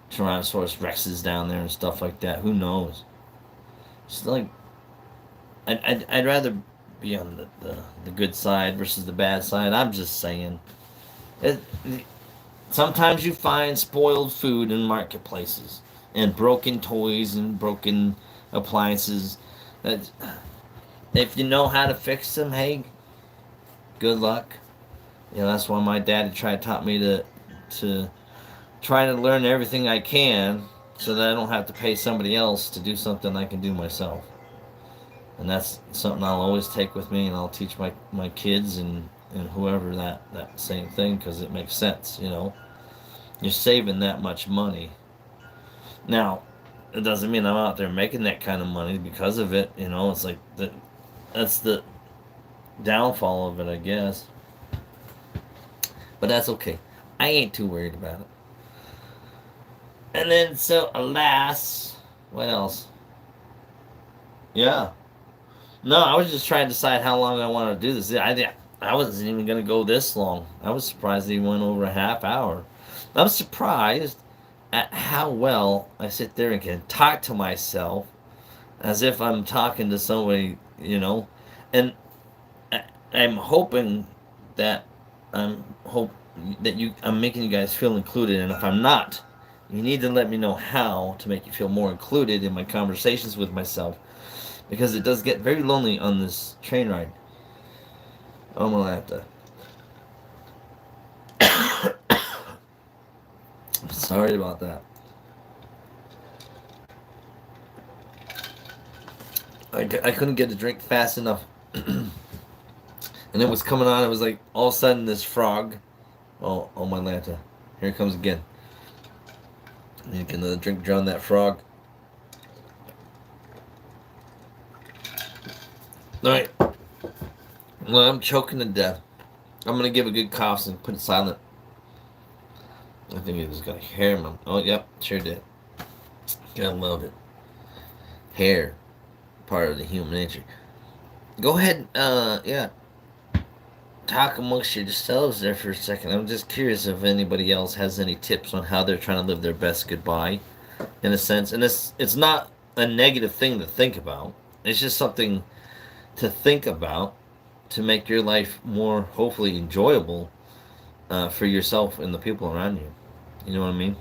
Tyrannosaurus Rexes down there and stuff like that. Who knows? It's like I'd rather be on the good side versus the bad side. I'm just saying. It, Sometimes you find spoiled food in marketplaces and broken toys and broken appliances. That if you know how to fix them, hey, good luck. That's why my daddy taught me to try to learn everything I can so that I don't have to pay somebody else to do something I can do myself. And that's something I'll always take with me, and I'll teach my kids and whoever that same thing, because it makes sense. You're saving that much money. Now, it doesn't mean I'm out there making that kind of money because of it. It's like that's the downfall of it, I guess. But that's okay. I ain't too worried about it. And then, so, alas, what else? Yeah. No, I was just trying to decide how long I wanted to do this. I wasn't even going to go this long. I was surprised he went over a half hour. I'm surprised at how well I sit there and can talk to myself as if I'm talking to somebody. And I'm hoping that I'm making you guys feel included. And if I'm not, you need to let me know how to make you feel more included in my conversations with myself, because it does get very lonely on this train ride. I'm gonna have to. Sorry about that. I couldn't get the drink fast enough. And it was coming on. It was like all of a sudden this frog. Oh my Lanta. Here it comes again. You can drink drown that frog. Alright. Well, I'm choking to death. I'm gonna give a good cough and put it silent. I think it was got hair, man. Oh, yep, sure did. Gotta love it. Hair, part of the human nature. Go ahead, yeah. Talk amongst yourselves there for a second. I'm just curious if anybody else has any tips on how they're trying to live their best goodbye, in a sense. And it's not a negative thing to think about. It's just something to think about to make your life more, hopefully, enjoyable for yourself and the people around you. You know what I mean?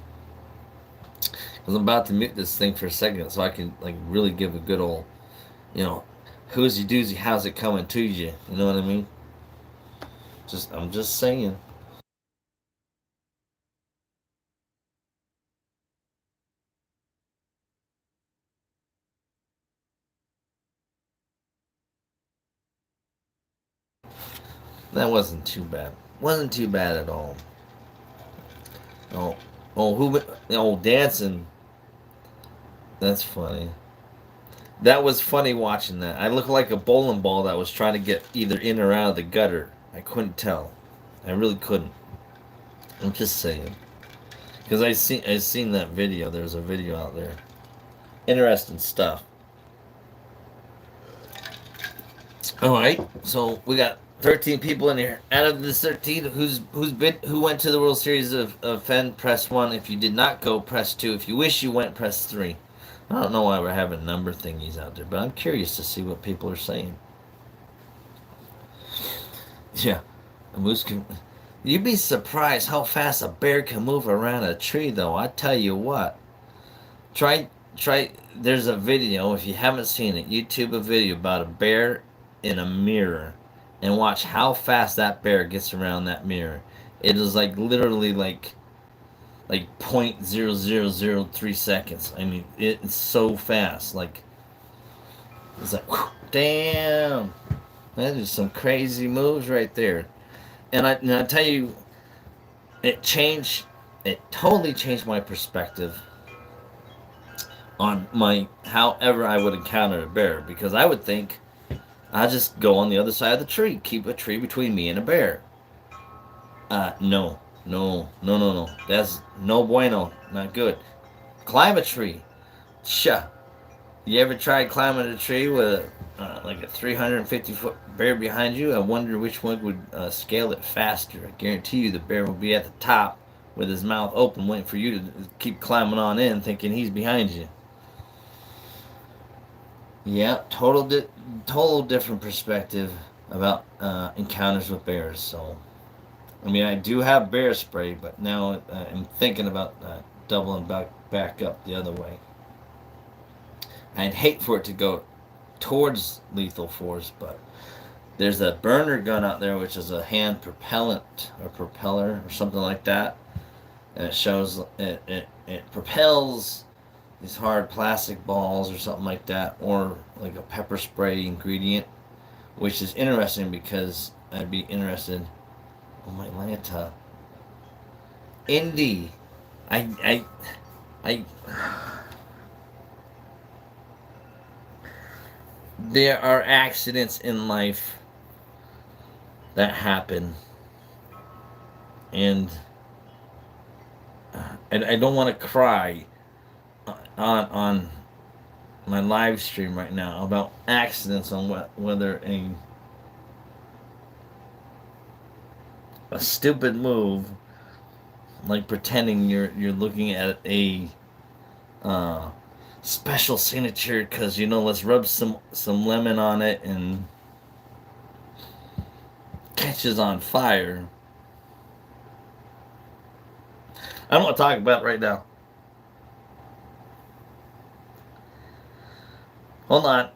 I'm about to mute this thing for a second so I can like really give a good old, you know, who's you doozy, how's it coming to you? You know what I mean? I'm just saying. That wasn't too bad. Wasn't too bad at all. Oh, oh, oh, dancing. That's funny. That was funny watching that. I looked like a bowling ball that was trying to get either in or out of the gutter. I couldn't tell. I really couldn't. I'm just saying. Because I seen that video. There's a video out there. Interesting stuff. All right. So we got 13 people in here. Out of the 13, who went to the World Series of Fenn? Press one. If you did not go, press two. If you wish you went, press three. I don't know why we're having number thingies out there, but I'm curious to see what people are saying. Yeah, a moose can. You'd be surprised how fast a bear can move around a tree, though. I tell you what. Try, try. There's a video, if you haven't seen it, YouTube a video about a bear in a mirror, and watch how fast that bear gets around that mirror. It is like literally like 0.0003 seconds. I mean, it's so fast. Like it's like, whew, damn. That is some crazy moves right there. And I tell you, it changed. It totally changed my perspective on my however I would encounter a bear, because I would think I just go on the other side of the tree, keep a tree between me and a bear. No, no, no, no, no. That's no bueno, not good. Climb a tree. Sha. You ever tried climbing a tree with like a 350-foot bear behind you? I wonder which one would scale it faster. I guarantee you the bear will be at the top with his mouth open, waiting for you to keep climbing on in, thinking he's behind you. Yeah, total different perspective about encounters with bears. So, I mean, I do have bear spray, but now I'm thinking about doubling back up the other way. I'd hate for it to go towards lethal force, but there's a burner gun out there, which is a hand propellant or propeller or something like that, and it shows it propels these hard plastic balls or something like that, or like a pepper spray ingredient, which is interesting because I'd be interested. Oh my Atlanta, Indy, I there are accidents in life that happen, and I don't want to cry on my live stream right now about accidents on whether a stupid move like pretending you're looking at a uh, special signature because let's rub some lemon on it and catches on fire. I don't want to talk about it right now. Hold on.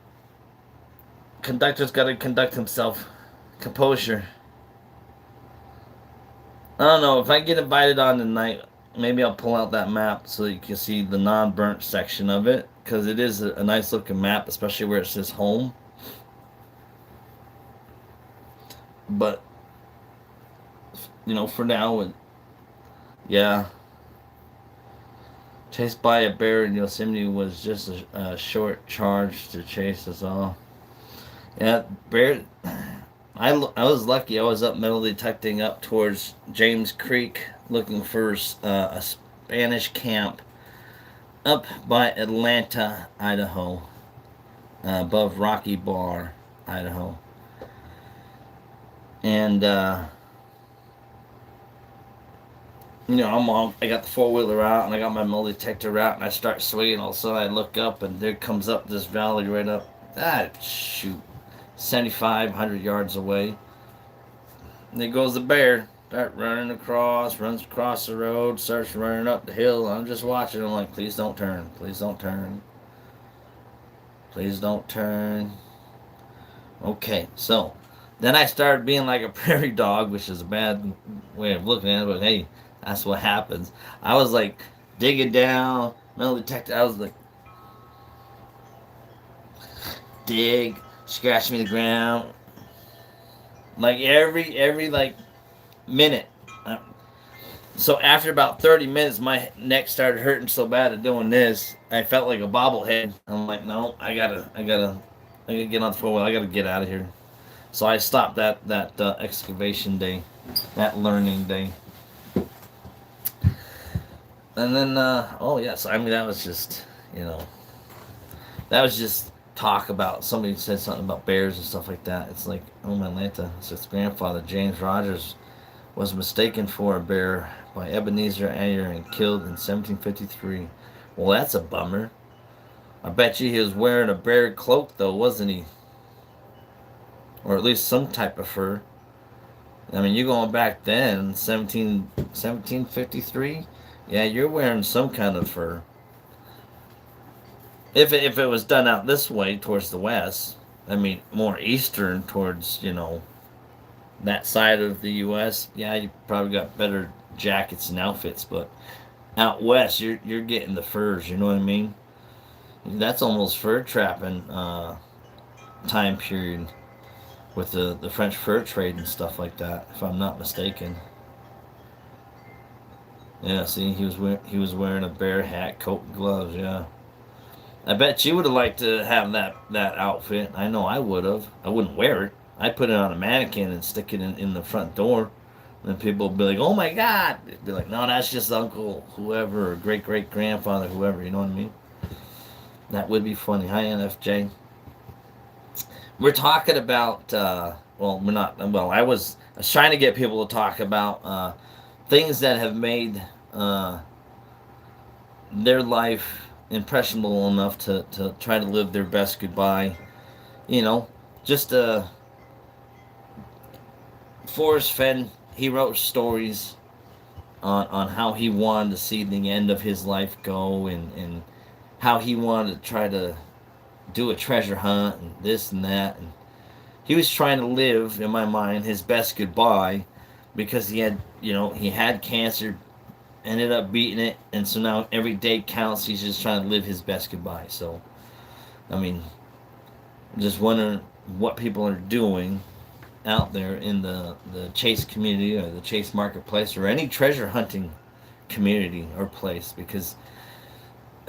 Conductor's got to conduct himself. Composure. I don't know. If I get invited on tonight, maybe I'll pull out that map so you can see the non-burnt section of it, because it is a nice looking map, especially where it says home. But for now, yeah. Chased by a bear in Yosemite was just a short charge to chase us all. Yeah, bear. I was lucky. I was up metal detecting up towards James Creek looking for a Spanish camp up by Atlanta, Idaho, above Rocky Bar, Idaho. And, I got the four-wheeler out and I got my metal detector out and I start swinging. All of a sudden I look up and there comes up this valley right up. Shoot. 7,500 yards away. And there goes the bear. runs across the road, starts running up the hill. I'm just watching. I'm like, please don't turn. Please don't turn. Please don't turn. Okay, so then I started being like a prairie dog, which is a bad way of looking at it, but hey, that's what happens. I was like digging down, metal detector. I was like, dig, scratch me the ground, like every like minute. So after about 30 minutes, my neck started hurting so bad at doing this. I felt like a bobblehead. I'm like, no, I gotta get on the 4 wheel. I gotta get out of here. So I stopped that excavation day, that learning day, and then oh yes, I mean that was just you know that was just talk about somebody said something about bears and stuff like that. It's like oh my Lanta, it's his grandfather James Rogers was mistaken for a bear by Ebenezer Ayer and killed in 1753. Well, that's a bummer. I bet you he was wearing a bear cloak though, wasn't he? Or at least some type of fur. I mean, you're going back then, 1753. Yeah, you're wearing some kind of fur. If it was done out this way towards the west, I mean, more eastern towards, that side of the U.S., yeah, you probably got better jackets and outfits, but out west, you're getting the furs, you know what I mean? That's almost fur trapping time period with the French fur trade and stuff like that, if I'm not mistaken. Yeah, see, he was wearing a bear hat, coat, and gloves. Yeah, I bet you would have liked to have that outfit. I know I would have. I wouldn't wear it. I'd put it on a mannequin and stick it in the front door. And people would be like, "Oh my God!" They'd be like, "No, that's just Uncle whoever or great great grandfather whoever." You know what I mean? That would be funny. Hi NFJ. We're talking about. Well, we're not. Well, I was trying to get people to talk about things that have made their life impressionable enough to try to live their best goodbye. You know, just Forrest Fenn, he wrote stories on how he wanted to see the end of his life go and how he wanted to try to do a treasure hunt and this and that. And he was trying to live, in my mind, his best goodbye because he had cancer, ended up beating it, and so now every day counts. He's just trying to live his best goodbye. So, I mean, I'm just wondering what people are doing out there in the chase community or the chase marketplace or any treasure hunting community or place because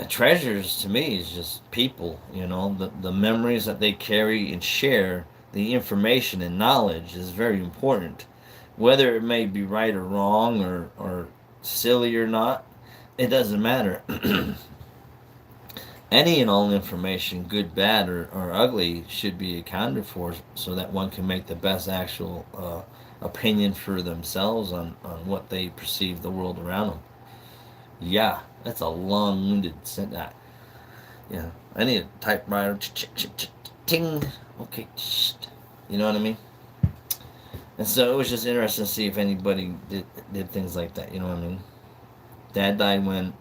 treasures to me is just people, the memories that they carry and share, the information and knowledge is very important. Whether it may be right or wrong or silly or not, it doesn't matter. Any and all information, good, bad, or ugly, should be accounted for so that one can make the best actual opinion for themselves on what they perceive the world around them. Yeah, that's a long-winded sentence. Yeah, I need a typewriter. Ting. Okay. You know what I mean? And so it was just interesting to see if anybody did things like that. You know what I mean? Dad died when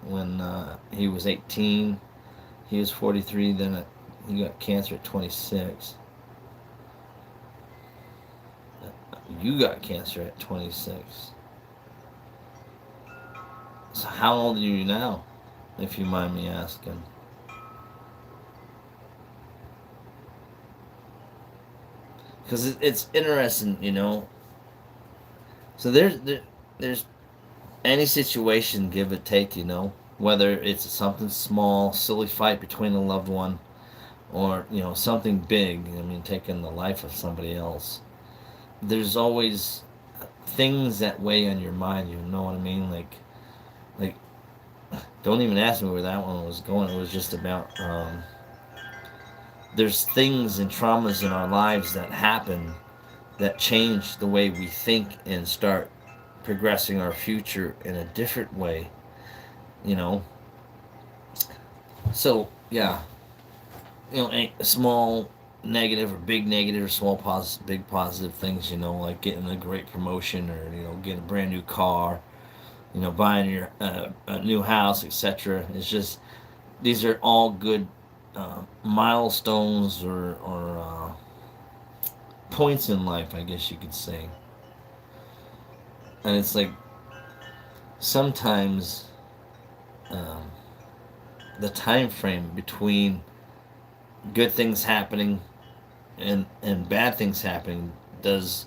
he was 18. He was 43. Then he got cancer at 26. You got cancer at 26. So how old are you now, if you mind me asking? Because it's interesting. So there's any situation, give it take. Whether it's something small, silly fight between a loved one, or something big. I mean, taking the life of somebody else. There's always things that weigh on your mind. You know what I mean? Like, don't even ask me where that one was going. It was just about there's things and traumas in our lives that happen that change the way we think and start progressing our future in a different way. You know. So yeah, a small negative or big negative or small positive, big positive things, like getting a great promotion or, getting a brand new car, buying your a new house, etc. It's just, these are all good milestones or points in life, I guess you could say. And it's like sometimes um, the time frame between good things happening and bad things happening does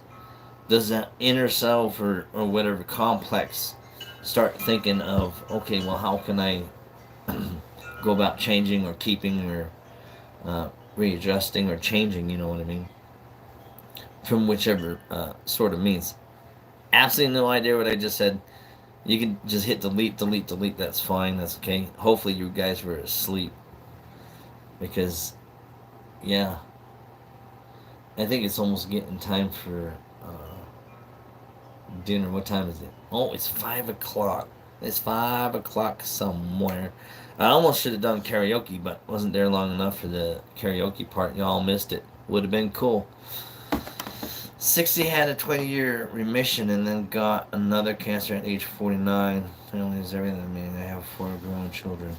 that inner self or whatever complex start thinking of, okay, well, how can I go about changing or keeping or readjusting or changing, you know what I mean, from whichever sort of means. Absolutely no idea what I just said. You can just hit delete, delete, delete. That's fine. That's okay. Hopefully you guys were asleep because, yeah, I think it's almost getting time for dinner. What time is it? Oh, it's 5 o'clock. It's 5 o'clock somewhere. I almost should have done karaoke, but wasn't there long enough for the karaoke part. Y'all missed it. Would have been cool. 60 had a 20-year remission and then got another cancer at age 49. Family is everything to me. I have 4 grown children.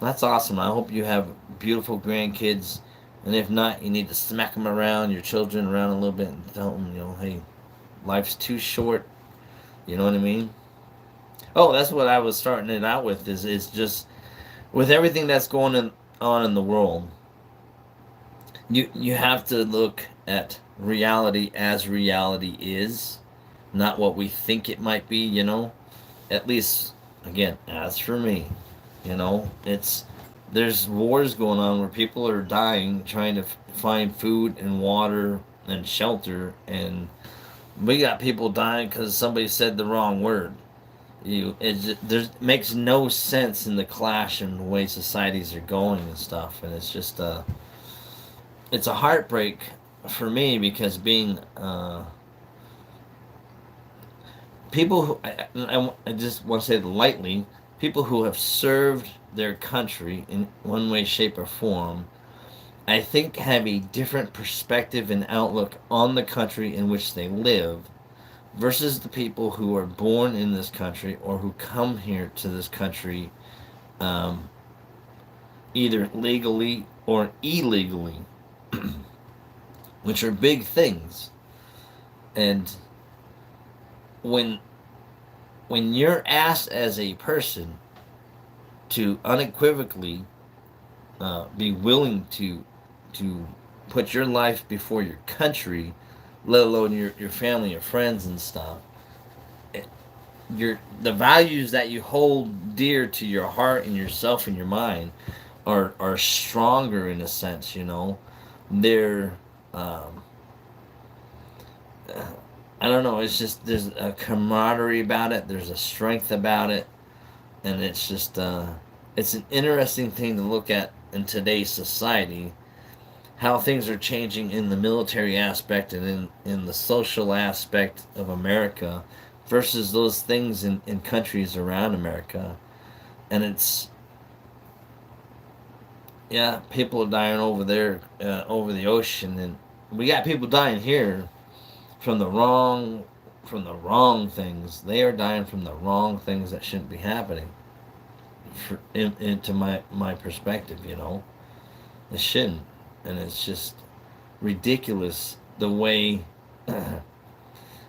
That's awesome. I hope you have beautiful grandkids. And if not, you need to smack them around, your children around a little bit, and tell them, hey, life's too short. You know what I mean? Oh, that's what I was starting it out with. Is just with everything that's on in the world, you have to look at reality as reality is, not what we think it might be. At least, again, as for me, it's there's wars going on where people are dying trying to find food and water and shelter, and we got people dying because somebody said the wrong word. There makes no sense in the clash and the way societies are going and stuff, and it's just it's a heartbreak for me because being people who I just want to say it lightly, people who have served their country in one way, shape, or form, I think have a different perspective and outlook on the country in which they live versus the people who are born in this country or who come here to this country um, either legally or illegally, which are big things. And when you're asked as a person to unequivocally be willing to put your life before your country, let alone your family, your friends, and stuff, the values that you hold dear to your heart and yourself and your mind are stronger in a sense. They're I don't know. It's just there's a camaraderie about it. There's a strength about it, and it's just it's an interesting thing to look at in today's society. How things are changing in the military aspect and in the social aspect of America versus those things in countries around America. And it's, yeah, people are dying over there, over the ocean, and we got people dying here from the wrong things. They are dying from the wrong things that shouldn't be happening. Into my perspective, it shouldn't, and it's just ridiculous the way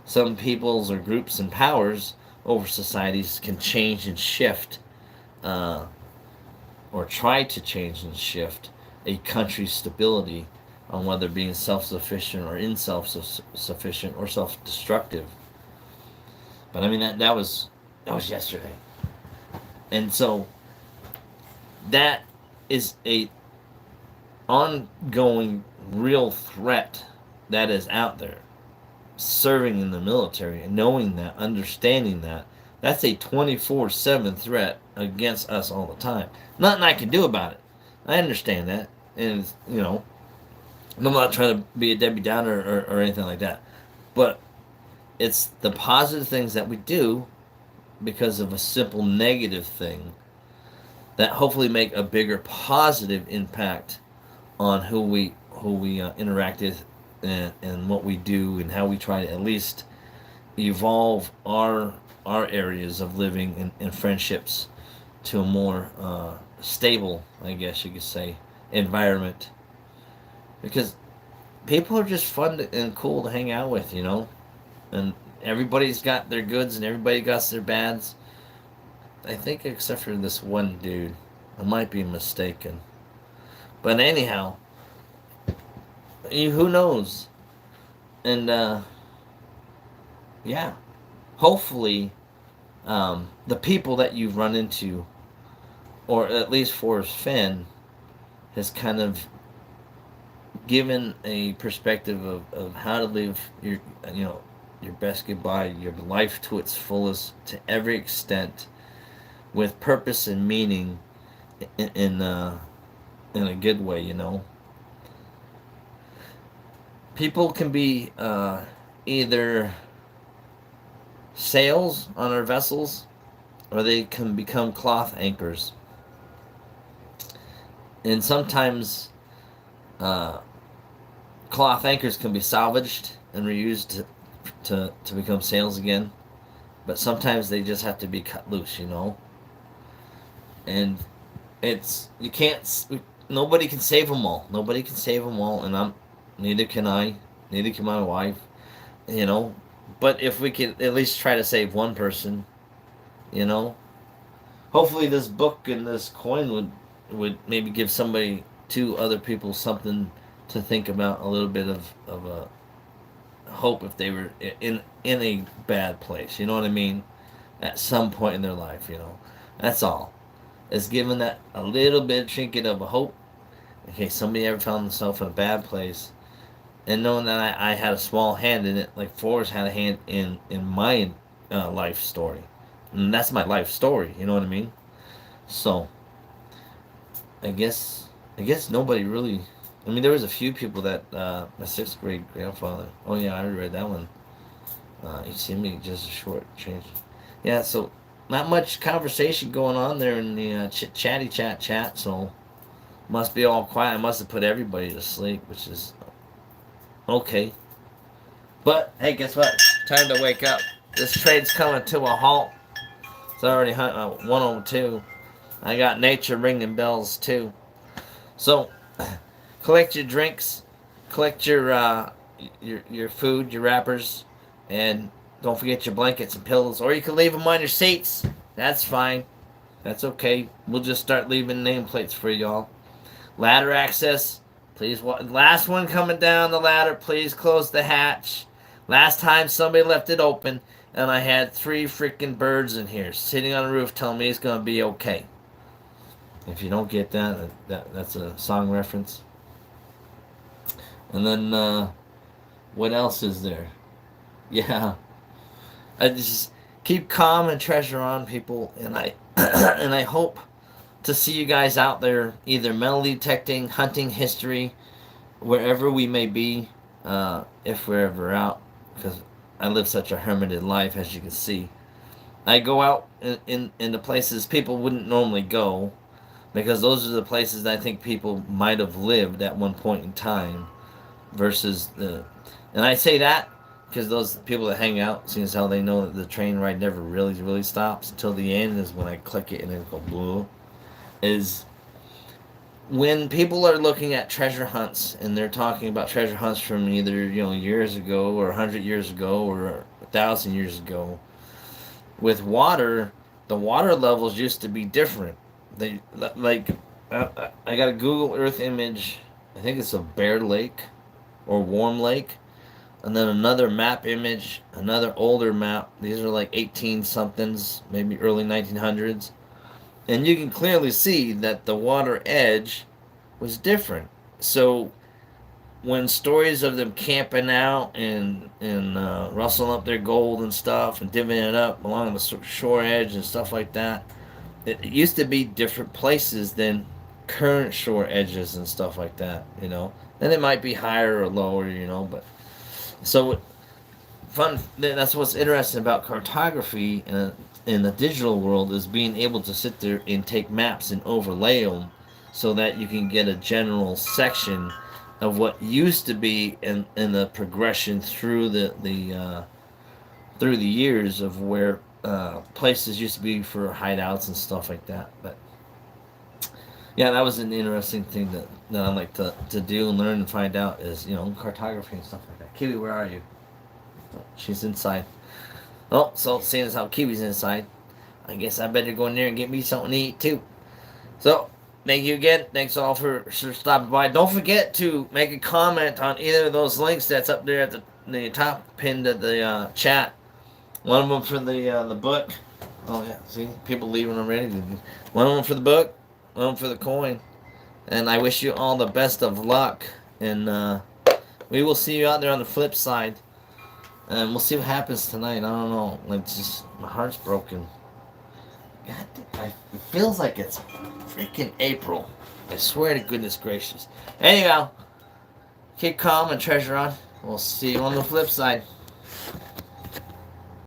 some peoples or groups and powers over societies can change and shift, or try to change and shift a country's stability on whether being self-sufficient or self-sufficient or self-destructive. But I mean that was yesterday, and so that is a ongoing real threat that is out there. Serving in the military and knowing that, understanding that, that's a 24/7 threat against us all the time. Nothing I can do about it. I understand that, and I'm not trying to be a Debbie Downer or anything like that, but it's the positive things that we do because of a simple negative thing that hopefully make a bigger positive impact on who we interact with, and what we do, and how we try to at least evolve our areas of living and friendships to a more stable, I guess you could say, environment. Because people are just fun and cool to hang out with, and everybody's got their goods and everybody got their bads. I think except for this one dude. I might be mistaken. But anyhow, who knows? And yeah, hopefully, the people that you've run into, or at least Forrest Fenn, has kind of given a perspective of how to live your best goodbye, your life to its fullest, to every extent, with purpose and meaning, in a good way. People can be either sails on our vessels, or they can become cloth anchors. And sometimes uh, cloth anchors can be salvaged and reused to become sails again. But sometimes they just have to be cut loose. And you can't, nobody can save them all. Nobody can save them all, and neither can I, neither can my wife, you know. But if we could at least try to save one person, you know, hopefully this book and this coin would maybe give two other people something to think about, a little bit of a hope if they were in a bad place. You know what I mean? At some point in their life. That's all. It's giving that a little bit trinket of a hope in case somebody ever found themselves in a bad place, and knowing that I had a small hand in it, like Forrest had a hand in my life story, and that's my life story. You know what I mean? So I guess nobody really. I mean, there was a few people that my sixth grade grandfather. Oh yeah, I already read that one. He sent me just a short change. Yeah, so not much conversation going on there in the chatty chat. So must be all quiet. I must have put everybody to sleep, which is okay. But hey, guess what? Time to wake up. This trade's coming to a halt. It's already 102. I got nature ringing bells too. So collect your drinks, collect your food, your wrappers, and don't forget your blankets and pillows. Or you can leave them on your seats. That's fine. That's okay. We'll just start leaving nameplates for y'all. Ladder access. Please, last one coming down the ladder, please close the hatch. Last time somebody left it open, and I had 3 freaking birds in here sitting on the roof telling me it's going to be okay. If you don't get that's a song reference. And then, what else is there? Yeah. I just keep calm and treasure on, people, and I and I hope to see you guys out there, either metal detecting, hunting history, wherever we may be, if we're ever out, because I live such a hermited life, as you can see. I go out in the places people wouldn't normally go, because those are the places that I think people might have lived at one point in time, versus and I say that because those people that hang out, seeing as how they know that the train ride never really stops until the end, is when I click it and it go blue. Is when people are looking at treasure hunts and they're talking about treasure hunts from either years ago, or 100 years ago, or 1,000 years ago. With water, the water levels used to be different. They like I got a Google Earth image. I think it's of Bear Lake or Warm Lake, and then another map image, another older map. These are like 18 somethings, maybe early 1900s. And you can clearly see that the water edge was different. So when stories of them camping out and rustling up their gold and stuff and divvying it up along the shore edge and stuff like that, it used to be different places than current shore edges and stuff like that. And it might be higher or lower. But so fun. That's what's interesting about cartography in the digital world, is being able to sit there and take maps and overlay them so that you can get a general section of what used to be in the progression through through the years of where places used to be for hideouts and stuff like that. But yeah, that was an interesting thing that I like to do and learn and find out is, cartography and stuff like that. Kiwi, where are you? Oh, she's inside. Oh, so seeing as how Kiwi's inside, I guess I better go in there and get me something to eat too. So, thank you again. Thanks all for stopping by. Don't forget to make a comment on either of those links that's up there at the top pinned at the chat. One of them for the book. Oh yeah, see, people leaving already. One of them for the book, one of them for the coin. And I wish you all the best of luck. And we will see you out there on the flip side. And we'll see what happens tonight. I don't know. Like, just my heart's broken. God, it feels like it's freaking April. I swear to goodness gracious. Anyhow, keep calm and treasure on. We'll see you on the flip side.